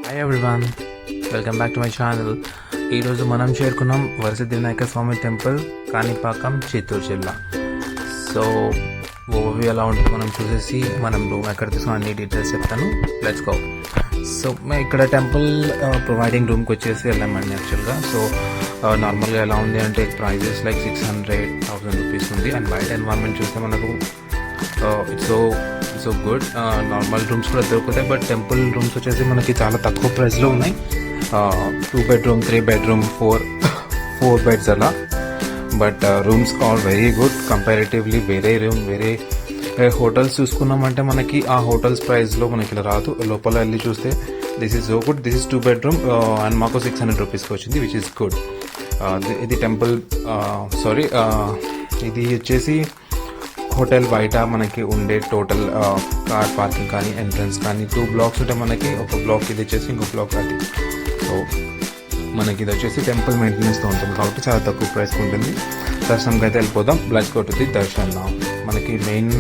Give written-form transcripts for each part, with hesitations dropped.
Hi everyone, welcome back to my channel. ఈరోజు మనం చేరుకున్నాం వరసిద్ధి వినాయక స్వామి టెంపుల్, కాణిపాకం, చిత్తూరు జిల్లా. సో ఓవర్వ్యూ ఎలా ఉంటుంది మనం చూసేసి మనం రూమ్ ఎక్కడ తీసుకుని అన్ని డీటెయిల్స్ చెప్తాను. Let's go. సో మేము ఇక్కడ టెంపుల్ ప్రొవైడింగ్ రూమ్కి వచ్చేసి వెళ్ళామండి యాక్చువల్గా. సో నార్మల్గా ఎలా ఉంది అంటే ప్రైజెస్ లైక్ 600,000 రూపీస్ ఉంది. అండ్ బయట ఎన్వైరన్మెంట్ చూస్తే మనకు it's so good. Normal rooms కూడా దొరుకుతాయి, బట్ టెంపుల్ రూమ్స్ వచ్చేసి మనకి చాలా తక్కువ ప్రైస్లో ఉన్నాయి. 2 bedroom, 3 bedroom, 4 beds అలా. But rooms are very good comparatively. వేరే హోటల్స్ చూసుకున్నామంటే మనకి ఆ హోటల్స్ ప్రైస్లో మనకి ఇలా రాదు. లోపల వెళ్ళి చూస్తే this is so good. This is 2 bedroom and మాకు 600 రూపీస్కి వచ్చింది, విచ్ ఈస్ గుడ్. ఇది టెంపుల్ ఇది వచ్చేసి హోటల్ బయట మనకి ఉండే టోటల్ కార్ పార్కింగ్ కానీ ఎంట్రన్స్ కానీ 2 blocks ఉంటే మనకి ఒక బ్లాక్ ఇది వచ్చేసి ఇంకో బ్లాక్ అది. సో మనకి ఇది వచ్చేసి టెంపుల్ మెయింటెనెన్స్తో ఉంటుంది కాబట్టి చాలా తక్కువ ప్రైస్కి ఉంటుంది. దర్శనంకి అయితే వెళ్ళిపోదాం. బ్లడ్ కొట్టుది దర్శనం. మనకి మెయిన్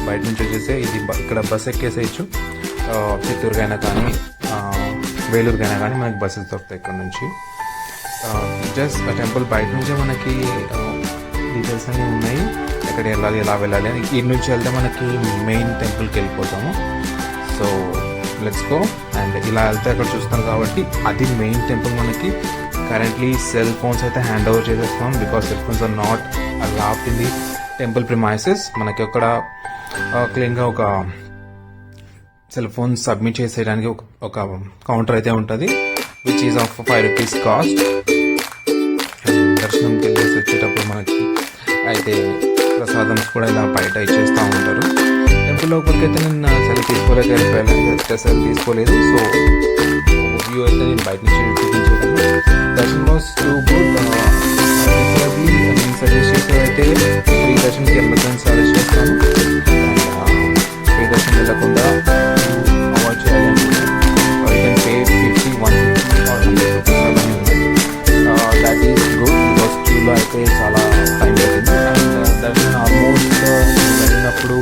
బయట నుంచి వచ్చేసి ఇది ఇక్కడ బస్ ఎక్కేసేయచ్చు. చిత్తూరుకైనా కానీ వేలూరుకైనా కానీ మనకి బస్సెస్ దొరుకుతాయి ఇక్కడ నుంచి. జస్ట్ టెంపుల్ బయట నుంచే మనకి డీటెయిల్స్ అన్నీ ఉన్నాయి, ఎక్కడ వెళ్ళాలి ఎలా వెళ్ళాలి అని. ఈ నుంచి వెళ్తే మనకి మెయిన్ టెంపుల్కి వెళ్ళిపోతాము. So let's go. అండ్ ఇలా వెళ్తే అక్కడ చూస్తాం కాబట్టి అది మెయిన్ టెంపుల్. మనకి కరెంట్లీ సెల్ ఫోన్స్ అయితే హ్యాండ్ ఓవర్ చేసేస్తాం, because cell phones are not allowed in the temple premises. మనకి అక్కడ క్లీన్గా ఒక సెల్ ఫోన్ సబ్మిట్ చేసేయడానికి ఒక కౌంటర్ అయితే ఉంటుంది, which is of 5 rupees cost. దర్శనంకి వెళ్ళేసి వచ్చేటప్పుడు మనకి అయితే ప్రసాదం కూడా ఇలా బయట ఇచ్చేస్తూ ఉంటారు. టెంపుల్ లోపలికి అయితే నేను సెల్ తీసుకోలేదు. సో వ్యూ అయితే నేను బయట నుంచి చూపించేదాన్ని. దర్శనం వాస్ టూ గుడ్. నేను సజెస్ట్ చేసేదైతే ఫ్రీ దర్శనంకి వెళ్ళొద్దని సజెస్ట్ చేస్తాను. ఫ్రీ దర్శనం వెళ్ళకుండా అవాయిడ్ చేయాలంటే you can pay 50, 150 or 100 rupees అవన్నీ ఉన్నాయి. దట్ ఈస్ గుడ్, బికాస్ క్యూలో అయితే చాలా టైం పడుతుంది. అండ్ దర్శనం ఆల్మోస్ట్ వెళ్ళినప్పుడు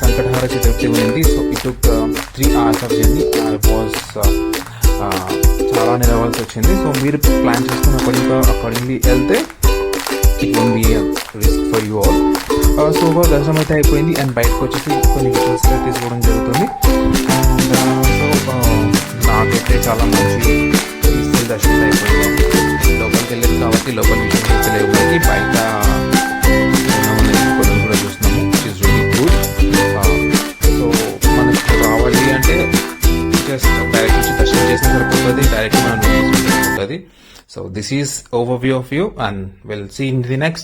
సంకటహార చతుర్థి ఉంది. So it took 3 hours of journey. I was చాలా నిలవాల్సి వచ్చింది. సో మీరు ప్లాన్ చేసుకుని అకార్డింగ్లీ వెళ్తే it won't be risk for you all. So దర్శనం అయితే అయిపోయింది. అండ్ బయటకు వచ్చేసి కొన్ని విజువల్స్ తీసుకోవడం జరుగుతుంది. అండ్ సో నాకైతే చాలా మంచి దర్శనం అయిపోయింది. లోపలికి వెళ్ళేది కాబట్టి లోపల విజువల్స్ లేవు, మనకి బయట కొలను కూడా చూస్తున్నాము, which is really good. So మనకి రావాలి అంటే జస్ట్ డైరెక్ట్ నుంచి దర్శనం చేసిన సరిపోతుంది, డైరెక్ట్ మనం ఉంటుంది. So this is overview of you, and will see in the next.